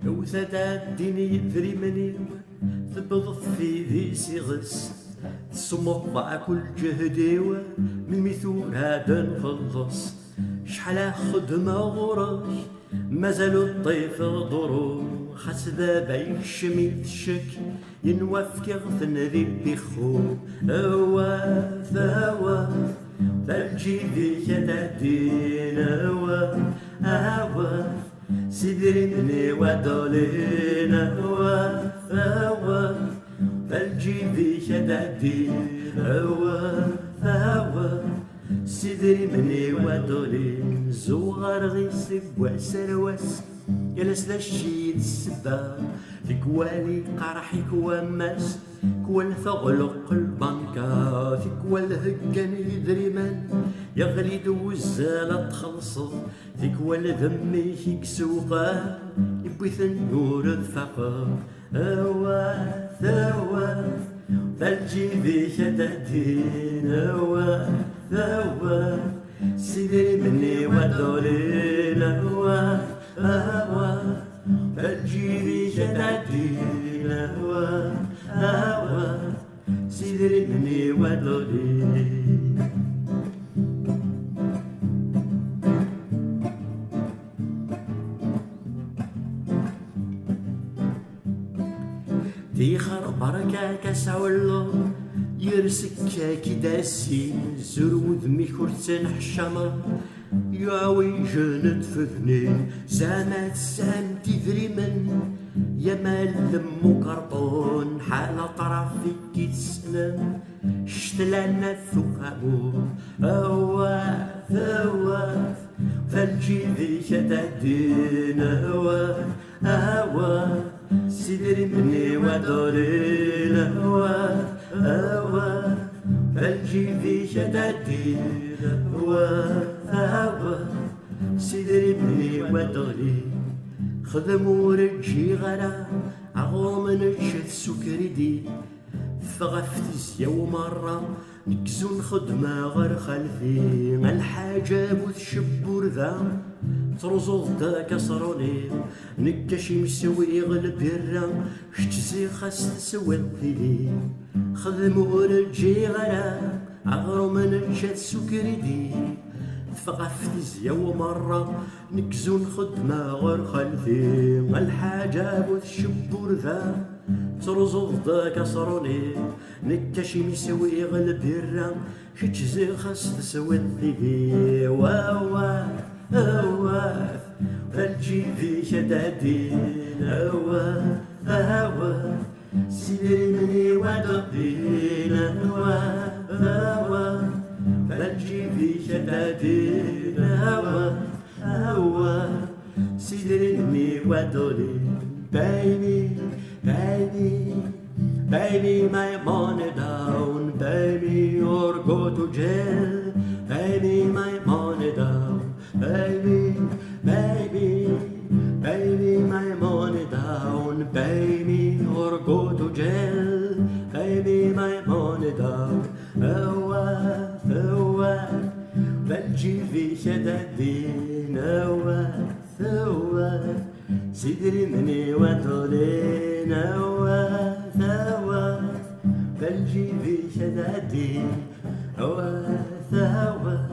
وثدا الديني ذريمني تبض في ذي سيغس تصمق كل جهدي من ميثور هذا نخلص شحال خدمة غراش مازالو الطيف ضرو خسبة باين الشميت الشك ينوفك غثن ذي بيخو أواف أواف تلجي ذيك تدين أواف أواف سيدري مني ودولين أواف أواف تلجي ذيك تدين أواف أواف سيدري مني ودولين زوغر غيسك وسرواس يلس لشيد السبا في كوالي قرحك وماس كوال ثغلق البنكا في كوال هكان يدريمان يغلي دوزالة تخلص في كوال ذمي يكسوقا يبوث النور الثقا أواف أواف تلجي ذيك تأتين أواف أواف سيدي مني ودولين أواف أواف تلجي ذيك تأتين أواف أواف سيدي مني ودولين تيخر بركة كسولو يرسك كي داسي زرود ميكورتين حشامة يعوي جنت فذنين زامات سانتي ذريمن يا مال ذمو كرطون حالة طرفي كي تسلم شتلانا ثقابو أواف أواف فالجي ذيك تدين أواف أواف سيدري مني ودولين أواف أواف فالجي ذيك تدين أواف أواف سيدري مني ودولين خدمو رجي غلا عغوم نجد سكري دي فغفتز يوم مرة نكزون خدمة غير خلفي الحاجة بوث شبور ذا ترزوض دا كسروني نكاشي مسوي غلب يرا شتزي خاص تسوي الثلي خدمو رجي غلا عغوم نجد سكري دي فغفتز يوم مرة نكزون خدمة غير خلفي الحاجة بوث شبور ذا ترزوض دا كسروني نكاشي مسوي غلب يرا شتزي خاص تسوي الثلي واواف أواف فالجي ذيك تدين أواف أواف سيدري مني ودولين أواف أواف فالجي ذيك تدين أواف أواف سيدري مني ودولين baby baby baby my money down baby or go to jail baby my money down baby, baby, baby, my money down, baby, or go to jail, baby, my money down, أواف أواف بلجي في شدادين أواف أواف سيدري مني وطولين أواف أواف بلجي في شدادين أواف أواف